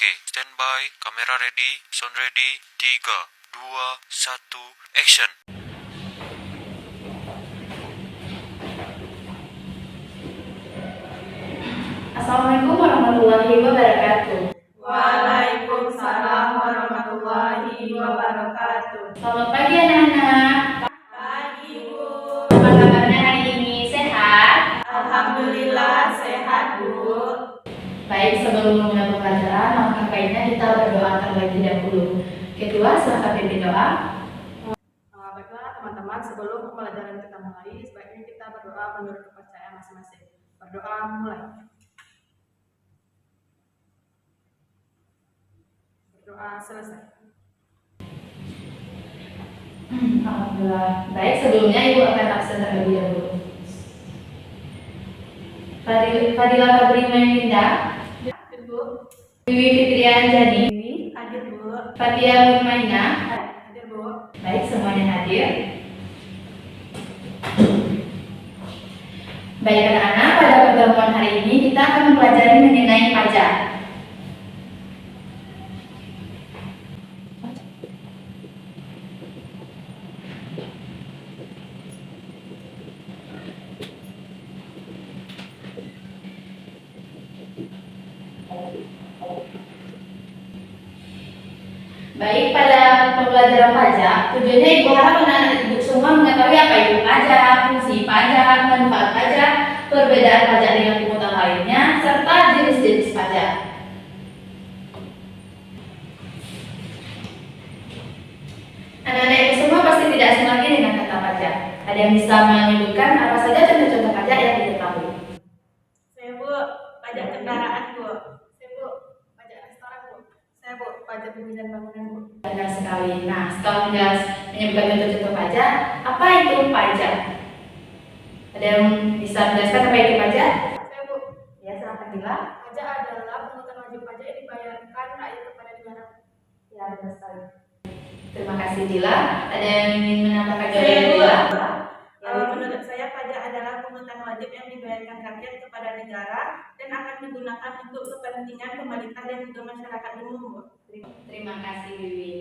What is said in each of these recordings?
Oke, standby, kamera ready, sound ready, 3, 2, 1, action. Assalamualaikum warahmatullahi wabarakatuh. Waalaikumsalam warahmatullahi wabarakatuh. Selamat pagi anak-anak. Pagi Bu. Apa kabarnya hari ini? Sehat? Alhamdulillah sehat Bu. Baik, sebelum memulai pembelajaran, maka baiknya kita berdoa terlebih dahulu. Kedua, silakan pimpin doa. Baiklah teman-teman, sebelum pembelajaran kita mulai, sebaiknya kita berdoa menurut kepercayaan masing-masing. Berdoa mulai. Berdoa selesai. Alhamdulillah. Baik, sebelumnya Ibu akan absen terlebih dahulu. Fadila Kabrina Linda, Hadir Bu. Wiwi Fitrian Jani, Hadir Bu. Fatia Mutmaina. Hadir Bu. Baik, semuanya hadir. Baik anak-anak, pada pertemuan hari ini kita akan mempelajari mengenai pajak. Baik, pada pembelajaran pajak, tujuannya Ibu harap anak-anak Ibu semua mengetahui apa itu pajak, fungsi pajak, manfaat pajak, perbedaan pajak dengan pungutan lainnya, serta jenis-jenis pajak. Anak-anak Ibu semua pasti tidak asing lagi dengan kata pajak. Ada yang bisa menyebutkan apa saja contoh-contoh pajak yang diketahui? Saya Bu, pajak kendaraan Bu. Saya Bu, pajak restoran Bu. Saya Bu, pajak bumi dan bangunan Bu. Benar sekali. Nah, setelah menyebutkan contoh-contoh pajak, apa itu pajak? Ada yang bisa menjelaskan apa itu pajak? Saya Bu, Ya, silakan Dila. pajak adalah pungutan wajib pajak yang dibayarkan rakyat kepada negara. Ya, benar sekali. Terima kasih Dila. Ada yang ingin menambahkan Saya jawaban Bu, Dila? menurut saya pajak adalah pungutan wajib yang dibayarkan rakyat kepada negara dan akan digunakan untuk kepentingan pemerintah dan juga masyarakat umum Bu. Terima kasih Wiwi.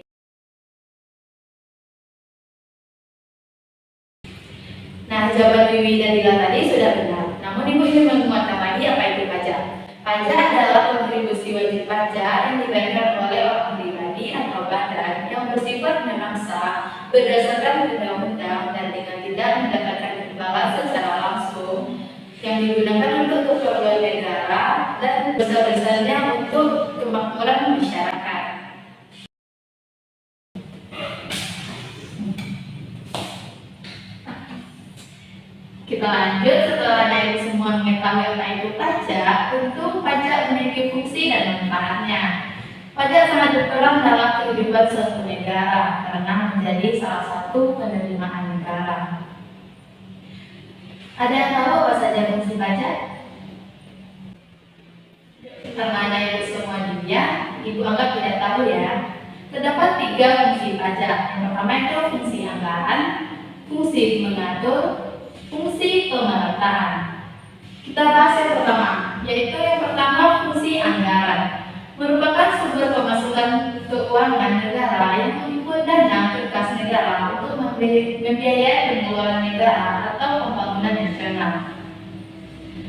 Nah, jawaban Wiwi dan Dila tadi sudah benar. Namun Ibu ingin menguatkan lagi apa itu pajak. Pajak adalah kontribusi wajib pajak yang dibayarkan oleh orang pribadi atau badan yang bersifat memang sah berdasarkan undang-undang dan dengan tidak mendapatkan imbalan secara langsung yang digunakan untuk keperluan negara dan besar-besarnya untuk kemakmuran masyarakat. Kita lanjut, setelah dari semua mengetahui apa itu pajak, tentu pajak memiliki fungsi dan manfaatnya. Pajak sangat berperan dalam kehidupan suatu negara karena menjadi salah satu penerimaan negara. Ada yang tahu apa saja fungsi pajak? Karena Anda Ibu semua dunia, Ibu anggap tidak tahu ya. Terdapat 3 fungsi pajak. Yang pertama itu fungsi anggaran, fungsi mengatur, fungsi pemerataan. Kita bahas yang pertama, yaitu yang pertama fungsi anggaran. Merupakan sumber pemasukan keuangan negara yang menghimpun dana ke kas negara untuk membiayai pengeluaran negara atau pembangunan nasional.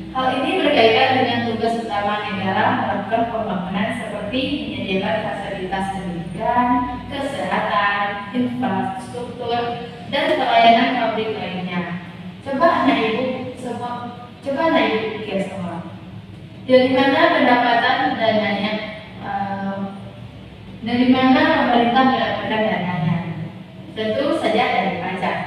Hal ini berkaitan dengan tugas utama negara melakukan pembangunan seperti menyediakan fasilitas pendidikan, kesehatan, infrastruktur, dan pelayanan publik lainnya. Coba anak Ibu pikir semua. Dari mana pendapatan dananya? Dari mana pemerintah mendapatkan dananya? Tentu saja dari pajak.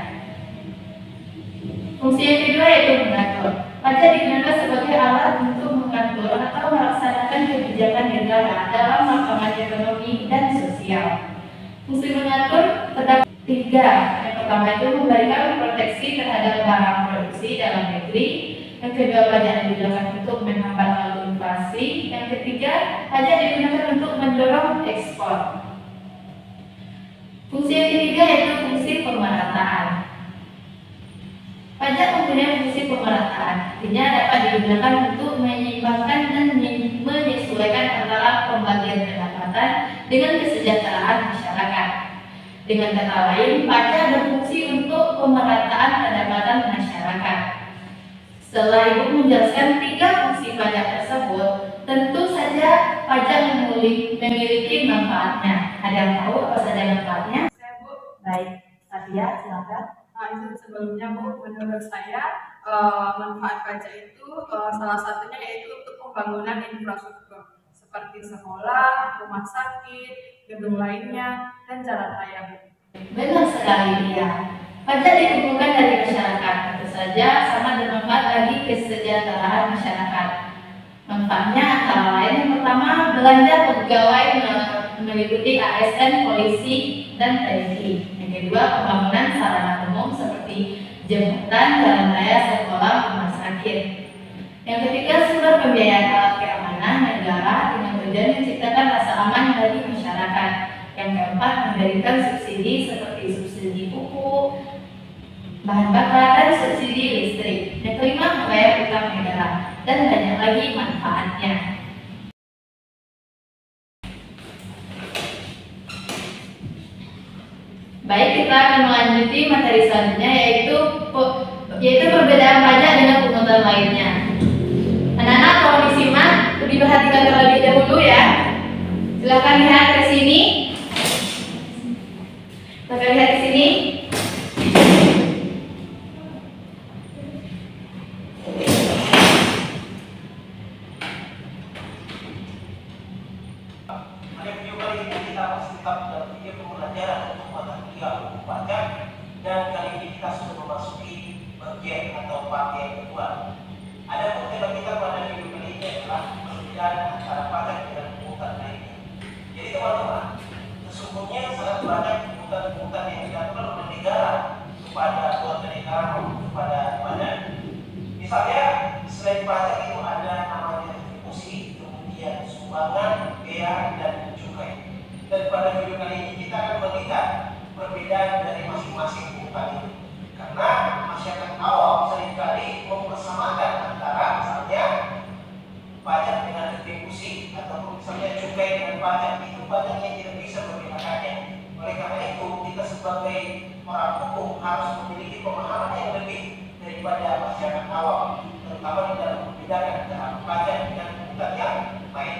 Fungsi yang kedua yaitu mengatur. Pajak digunakan sebagai alat untuk mengatur atau melaksanakan kebijakan negara dalam lapangan ekonomi dan sosial. Fungsi mengatur terdapat 3. Yang pertama itu memberikan proteksi terhadap barang produksi dalam negeri. Yang kedua, pajak digunakan untuk menghambat laju inflasi. Yang ketiga, pajak digunakan untuk mendorong ekspor. Fungsi yang ketiga yaitu fungsi pemerataan. Pajak mempunyai fungsi pemerataan, artinya dapat digunakan untuk menyeimbangkan dan menyesuaikan antara pembagian pendapatan dengan kesejahteraan masyarakat. Dengan kata lain, pajak berfungsi untuk pemerataan pendapatan masyarakat. Setelah Ibu menjelaskan 3 fungsi pajak tersebut, tentu saja pajak memiliki manfaatnya. Ada yang tahu apa saja manfaatnya? Saya Bu, Baik, Safia, silakan. izin sebelumnya Bu, menurut saya manfaat pajak itu salah satunya yaitu untuk pembangunan infrastruktur seperti sekolah, rumah sakit, gedung lainnya, dan jalan raya Bu. Benar sekali dia. Pajak dikumpulkan dari masyarakat, tentu saja sama bermanfaat bagi kesejahteraan masyarakat. Manfaatnya antara lain yang pertama, belanja pegawai meliputi ASN, polisi, dan TNI. Yang kedua, pembangunan sarana umum seperti jembatan, jalan raya, sekolah, rumah sakit. Yang ketiga, sumber pembiayaan alat keamanan negara dengan tujuan menciptakan rasa aman bagi masyarakat. Yang keempat, memberikan subsidi seperti subsidi pupuk, bahan bakar, dan subsidi listrik. Yang kelima, membayar utang negara, dan banyak lagi manfaatnya. Baik, kita akan melanjuti materi selanjutnya yaitu perbedaan pajak dengan pungutan lainnya. Anak-anak tolong disimak, diperhatikan terlebih dahulu ya. Silakan lihat ke sini. Silakan lihat ke sini. Pada video kali ini kita masih tetap dalam video pembelajaran untuk mata kuliah hukum pajak, dan kali ini kita sudah memasuki bagian atau part yang kedua. Adapun tema kita pada video kali ini adalah perbedaan antara pajak dan pungutan lainnya. Jadi teman-teman, sesungguhnya sangat banyak pungutan-pungutan yang dilakukan oleh negara kepada warga negara maupun kepada badan. Misalnya, selain pajak itu ada namanya retribusi, kemudian sumbangan, bea, dan cukai. Dan pada video kali ini kita akan melihat perbedaan dari masing-masing pungutan ini. Karena masyarakat awam seringkali mempersamakan antara misalnya pajak dengan retribusi ataupun misalnya cukai dengan pajak, itu banyak yang tidak bisa membedakannya. Oleh karena itu, kita sebagai orang hukum harus memiliki pemahaman yang lebih daripada masyarakat awam, terutama di dalam membedakan antara pajak dengan pungutan yang lain.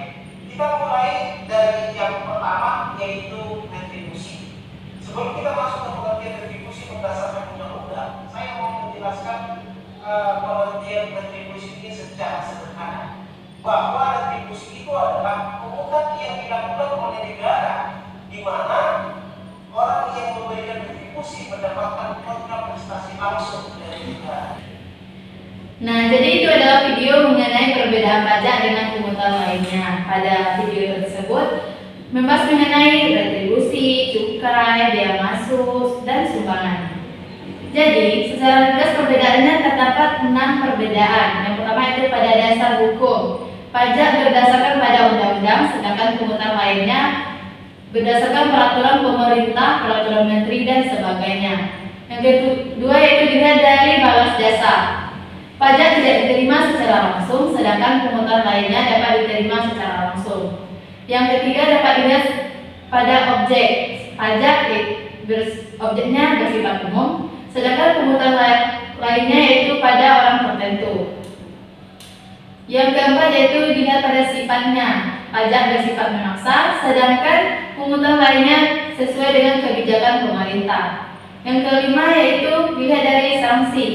Kita mulai dari yang pertama, yaitu retribusi. Sebelum kita masuk ke pengertian retribusi berdasarkan undang-undang, saya mau menjelaskan pengertian retribusi ini secara sederhana, bahwa retribusi itu adalah pungutan yang dilakukan oleh negara, di mana orang yang memberikan retribusi mendapatkan kontrapestasi langsung dari negara. Nah, jadi itu adalah video mengenai perbedaan pajak dengan pungutan lainnya. Pada video tersebut membahas mengenai retribusi, cukai, bea masuk, dan sumbangan. Jadi, secara ringkas perbedaannya terdapat 6 perbedaan. Yang pertama itu pada dasar hukum. Pajak berdasarkan pada undang-undang, sedangkan pungutan lainnya berdasarkan peraturan pemerintah, peraturan menteri, dan sebagainya. Yang kedua yaitu dilihat dari balas jasa. Pajak tidak diterima secara langsung, sedangkan pungutan lainnya dapat diterima secara langsung. Yang ketiga dapat dilihat pada objek. Pajak objeknya bersifat umum, sedangkan pungutan lainnya yaitu pada orang tertentu. Yang keempat yaitu dilihat pada sifatnya. Pajak bersifat memaksa, sedangkan pungutan lainnya sesuai dengan kebijakan pemerintah. Yang kelima yaitu dilihat dari sanksi.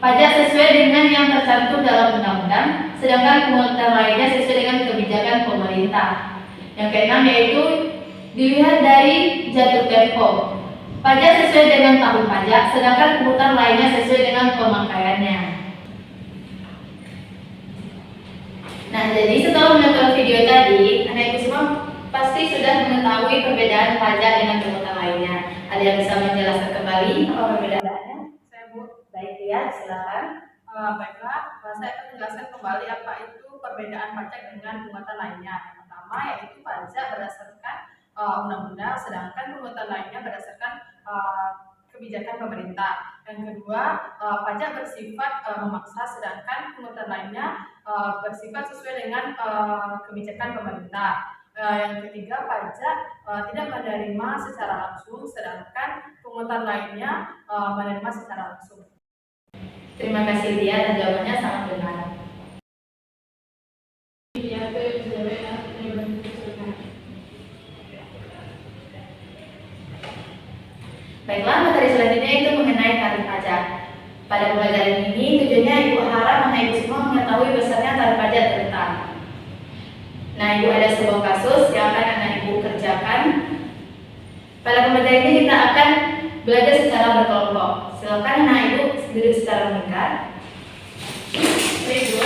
Pajak sesuai dengan yang tercantum dalam undang-undang, sedangkan pungutan lainnya sesuai dengan kebijakan pemerintah. Yang keenam yaitu dilihat dari jatuh tempo. Pajak sesuai dengan tahun pajak, sedangkan pungutan lainnya sesuai dengan pemakaiannya. Nah, jadi setelah menonton video tadi, anak ibu semua pasti sudah mengetahui perbedaan pajak dengan pungutan lainnya. Ada yang bisa menjelaskan kembali apa perbedaannya? Saya Bu. Baik ya, silakan. Baiklah, saya akan menjelaskan kembali apa itu perbedaan pajak dengan pungutan lainnya. Yang pertama yaitu pajak berdasarkan undang-undang, sedangkan pungutan lainnya berdasarkan kebijakan pemerintah. Yang kedua, pajak bersifat memaksa, sedangkan pungutan lainnya bersifat sesuai dengan kebijakan pemerintah. Yang ketiga, pajak tidak menerima secara langsung, sedangkan pungutan lainnya menerima secara langsung. Terima kasih Lia, dan jawabannya sangat benar. Baiklah, materi selanjutnya itu mengenai tarif pajak. Pada pembelajaran ini tujuannya Ibu harap anak Ibu semua mengetahui besarnya tarif pajak terutama. Nah, Ibu ada sebuah kasus yang akan anak Ibu kerjakan. Pada pembelajaran ini kita akan belajar secara berkelompok. Silakan anak Ibu duduk secara mengikat. Baik, Bu.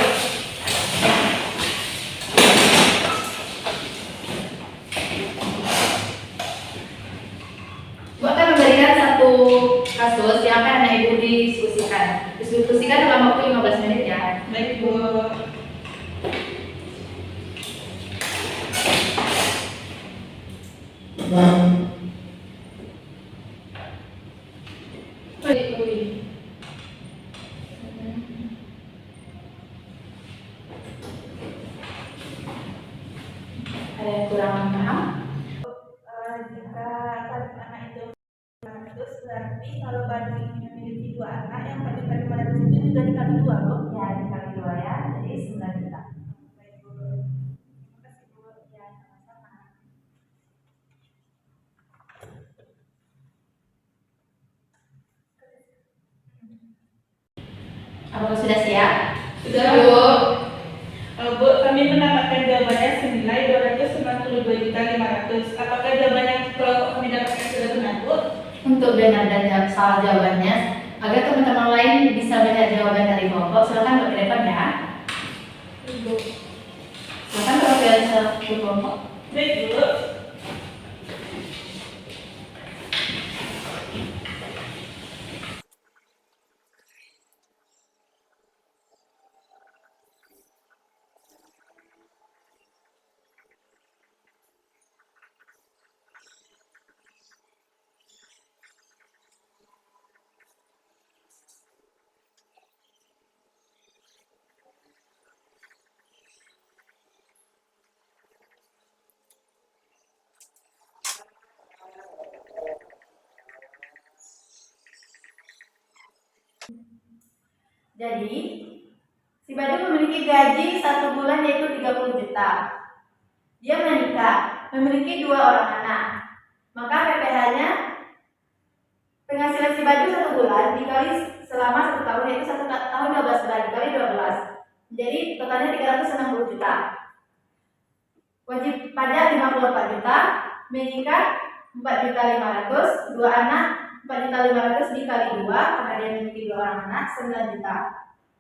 Bu akan memberikan satu kasus yang akan anak Ibu diskusikan. Diskusikan dalam waktu 15 menit ya. Baik, Bu. Ada yang kurang paham? Jika tarif anak itu 500, berarti kalau Badri memiliki 2 anak, yang pada kali 500 itu juga dikali 2 loh. Ya, dikali 2 ya, jadi 9 juta. Baik, Bu. Terima kasih, Bu. Ya, sama-sama. Apakah sudah siap? Sudah. Bu. Bu, kami mendapatkan jawabannya senilai 292.500.000. Apakah jawabannya kelompok kami dapatkan sudah benar, Bu? Untuk benar dan salah jawabannya, agar teman-teman lain bisa melihat jawaban dari kelompok, silakan ke depan ya. Bu. Silakan kalau kalian satu kelompok. Baik, Bu. Jadi, si Badru memiliki gaji 1 bulan yaitu 30 juta. Dia menikah, memiliki 2 orang anak. Maka PPh-nya, penghasilan si Badru 1 bulan dikali selama 1 tahun yaitu 1 tahun 12 bulan dikali 12. Jadi totalnya 360 juta. Wajib pajak 54 juta, mengikat 4.500.000, 2 anak 4.500.000 dikali 2 karena dia memiliki 2 orang anak 9 juta.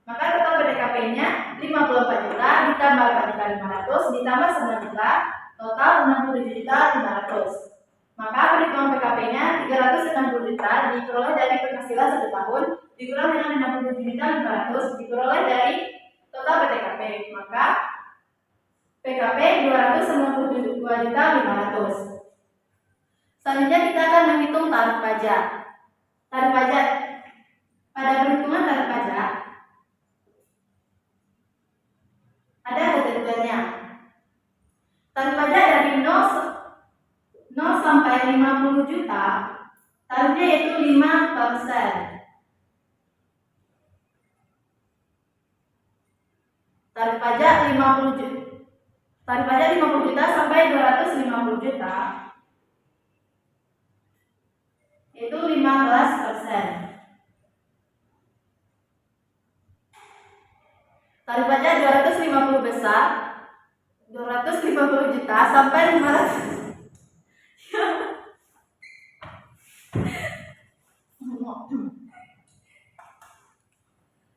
Maka total BDKP-nya 54 juta ditambah 4.500 ditambah 9 juta, total 67.500. Maka perhitungan PKP-nya 360 juta diperoleh dari penghasilan 1 tahun dikurang dengan 67.500 diperoleh dari total BDKP. Maka PKP 292.500. Selanjutnya kita akan menghitung tarif pajak. Tarif pajak pada perhitungan tarif pajak ada ketentuannya. Tarif pajak dari 0 sampai 50 juta, tarifnya yaitu 5%. Tarif pajak 50 juta. Tarif pajak 50 juta sampai 250 juta itu 15%. Tarif pajak 250 besar, 250 juta sampai 500.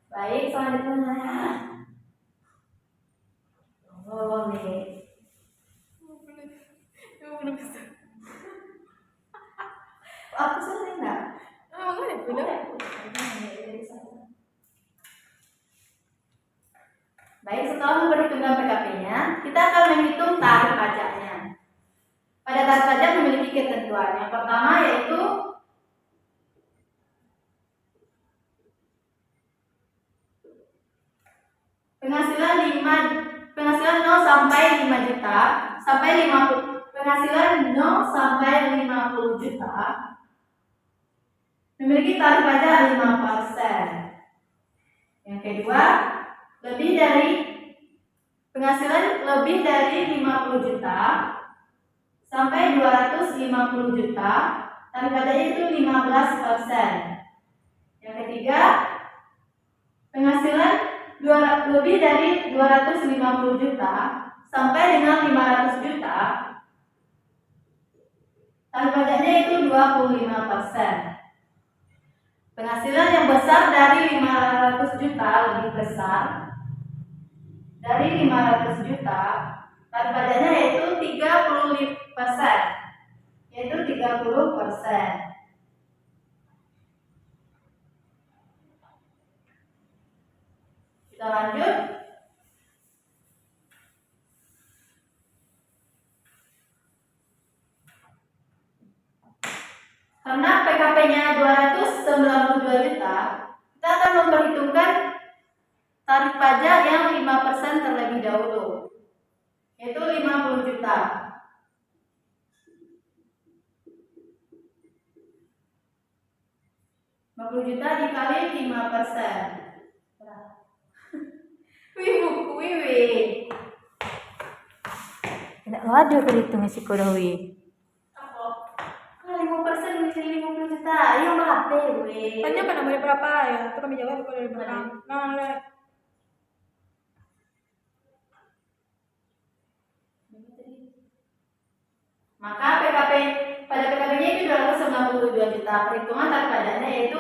Baik, selanjutnya. Boleh. Aku selesai enggak? Baik, setelah memperhitungkan PKP-nya, kita akan menghitung tarif pajaknya. Pada tarif pajak memiliki ketentuan. Yang pertama yaitu penghasilan 0 sampai 5 juta sampai 50, penghasilan 0 sampai 50 juta memiliki tarif pajak 5%. Yang kedua, penghasilan lebih dari 50 juta sampai 250 juta, tarif pajaknya itu 15%. Yang ketiga, penghasilan lebih dari 250 juta sampai dengan 500 juta, tarif pajaknya itu 25%. Penghasilan yang besar dari 500 juta, lebih besar dari 500 juta, tarif pajaknya yaitu 30%, yaitu 30%. Kita lanjut. Karena PKP-nya 292 juta, kita akan memperhitungkan tarif pajak yang 5% terlebih dahulu, yaitu 50 juta. 50 juta dikali 5%. Wih, buku wih. Tidak waduh perhitungan si Kodawi. 5% menjadi 50 juta. Ayo HP weh. Tanya kan nomornya berapa ya? Itu kami jawab bukan dari belakang. Nah, Maka pada PKP-nya itu 292 juta. Perhitungan tarif pajaknya yaitu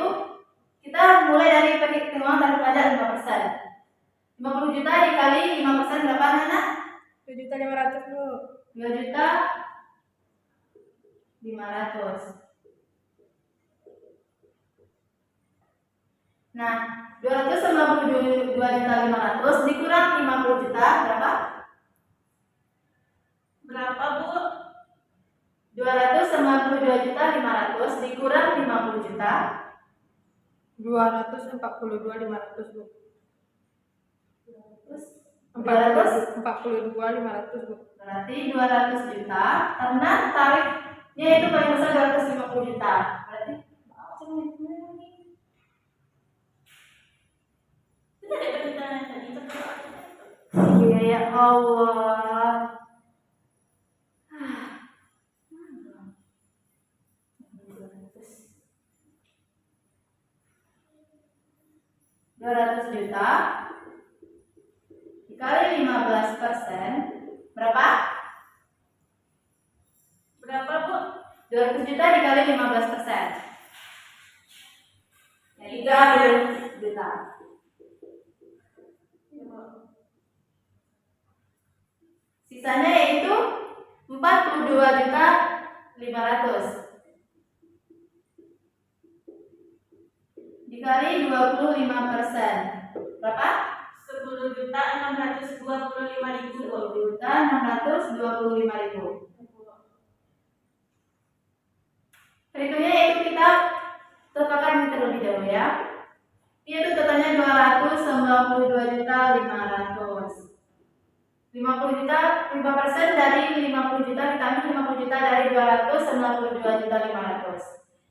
kita mulai dari perhitungan tarif pajak 5%. 50 juta dikali 5% berapa Nana? 2.500.000 Bu. 2.500.000. Nah, 292.500.000 dikurang 50 juta berapa? Berapa, Bu? 292.500.000 dikurang 50 juta. 242.500 Bu. 242.500 Bu. berarti 200 juta karena tarifnya itu paling besar 250 juta. Berarti Itu ada perhitungan tadi. iya ya Allah. 200 juta dikali 15% berapa? Berapa, Bu? 200 juta dikali 15%. 3 juta. Sisanya yaitu 42.500.000 dikali 25%. Berapa? 10.625.000. 10.625.000. Perhitungnya yaitu kita totalkan terlebih dahulu ya. Itu totalnya 292.500.000. 50 juta, 5% dari 50 juta ditambah 50 juta dari 292.500.000.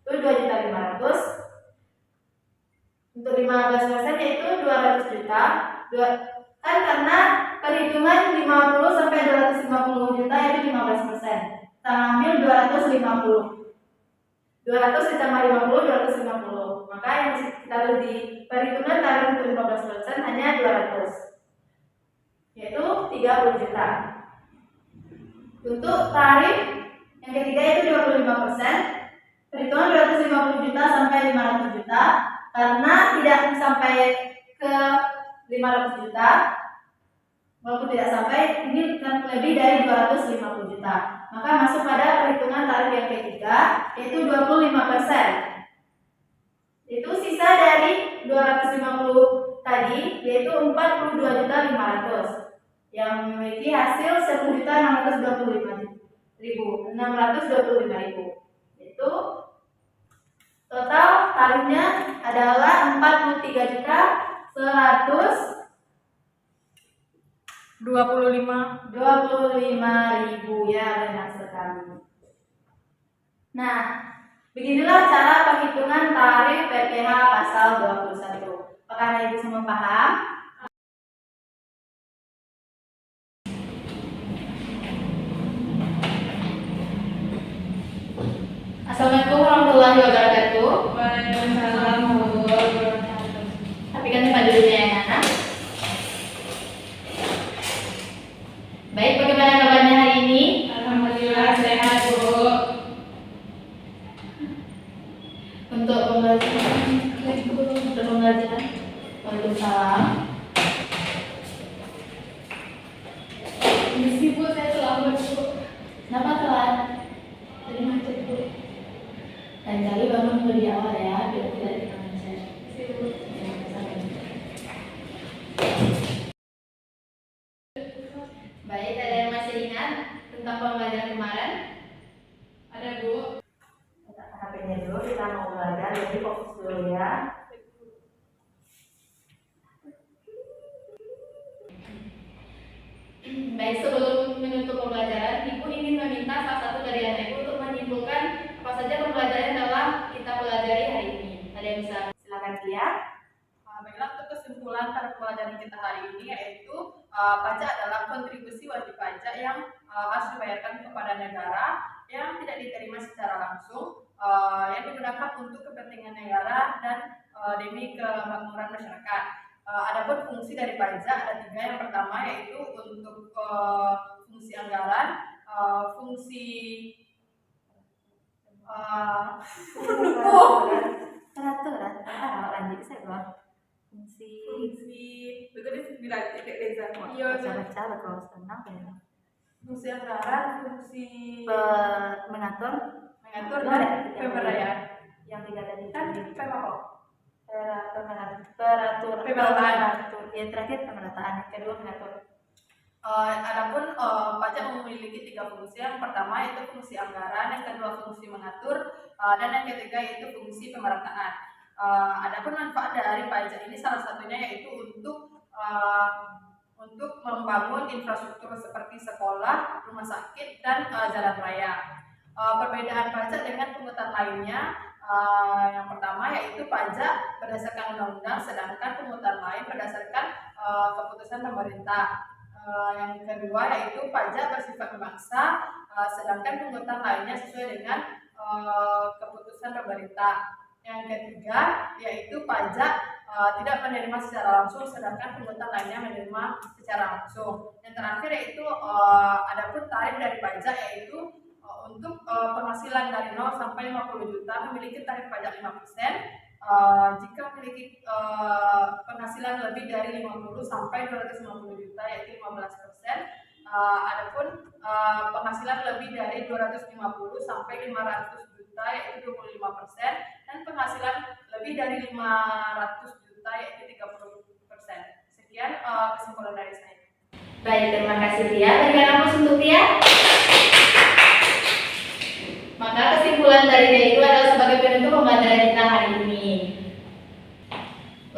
Itu 2.500.000. Untuk 15% yaitu 200 juta. Kan karena perhitungan 50 sampai 250 juta itu 15%. Kita ambil 250. 200 ditambah 50, 250. Maka yang kita harus di perhitungan tarif untuk 15% hanya 200. Yaitu 30 juta. Untuk tarif yang ketiga itu 25%. Perhitungan 250 juta sampai 500 juta. Karena tidak sampai ke 500 juta, walaupun tidak sampai, ini lebih dari 250 juta. Maka masuk pada perhitungan tarif yang ketiga, yaitu 25%. Itu sisa dari 250 tadi, yaitu 42.500.000 yang memiliki hasil 10.625.000. Itu total tarifnya adalah 43.100.000 25. 25.000 ya, benar sekali. Nah, beginilah cara penghitungan tarif PPh pasal 21. Apakah Ibu semua paham? Assalamualaikum warahmatullahi wabarakatuh. Waalaikumsalam warahmatullahi wabarakatuh. Tapi kan tempat duduknya yang anak. Baik, bagaimana kabarnya hari ini? Alhamdulillah sehat, Bu. Untuk pembelajaran, Waalaikumsalam. Misi Bu, saya terlambat, Bu. Kenapa telat? Tadi macet, Bu. Lain kali bangun lebih awal ya, biar tidak macet. Sip, Bu. Ya, sampai. Baik, ada yang masih ingat tentang pembelajaran kemarin? Ada, Bu. Letakkan HP-nya dulu, kita mau belajar, jadi fokus dulu ya. Baik, sebelum menutup pembelajaran, Ibu ingin meminta salah satu dari anak Ibu untuk menyimpulkan apa saja pembelajaran yang telah kita pelajari hari ini. Ada yang bisa silakan dia? Baiklah, untuk kesimpulan pada pelajaran kita hari ini yaitu pajak adalah kontribusi wajib pajak yang harus dibayarkan kepada negara yang tidak diterima secara langsung, yang digunakan untuk kepentingan negara dan demi kemakmuran masyarakat. Adapun fungsi dari pajak ada 3. Yang pertama yaitu untuk fungsi anggaran, fungsi Peraturan, lanjut saya doang. Fungsi begitu dilatih kayak Reza. baca kalau senang ya. Fungsi anggaran, fungsi Mengatur mengatur dan pemberdayaan. yang tiga tadi Kan PMAPO. pemerataan. Yang terakhir pemerataan, yang kedua mengatur. Adapun pajak memiliki 3 fungsi. Yang pertama yaitu fungsi anggaran, yang kedua fungsi mengatur, dan yang ketiga yaitu fungsi pemerataan. Adapun manfaat dari pajak ini salah satunya yaitu untuk membangun infrastruktur seperti sekolah, rumah sakit, dan jalan raya. Perbedaan pajak dengan pungutan lainnya, yang pertama yaitu pajak berdasarkan undang-undang, sedangkan pungutan lain berdasarkan keputusan pemerintah. Yang kedua yaitu pajak bersifat memaksa, sedangkan pungutan lainnya sesuai dengan keputusan pemerintah. Yang ketiga yaitu pajak tidak menerima secara langsung, sedangkan pungutan lainnya menerima secara langsung. Yang terakhir yaitu adapun tarif dari pajak yaitu untuk penghasilan dari 0 sampai 50 juta memiliki tarif pajak 5%. Jika memiliki penghasilan lebih dari 50 sampai 250 juta yaitu 15%. Adapun penghasilan lebih dari 250 sampai 500 juta yaitu 25%, dan penghasilan lebih dari 500 juta yaitu 30%. Sekian kesimpulan dari saya. Baik, terima kasih Tia. Berikan aplaus untuk Tia. Maka kesimpulan dari dia itu adalah sebagai penutup pembelajaran kita hari ini.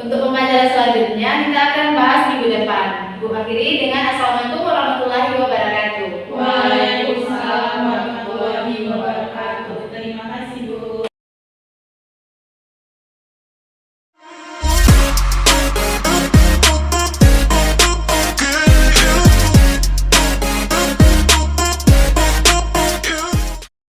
Untuk pembelajaran selanjutnya kita akan bahas minggu depan. Bu akhiri dengan Assalamualaikum warahmatullahi wabarakatuh. Waalaikumsalam.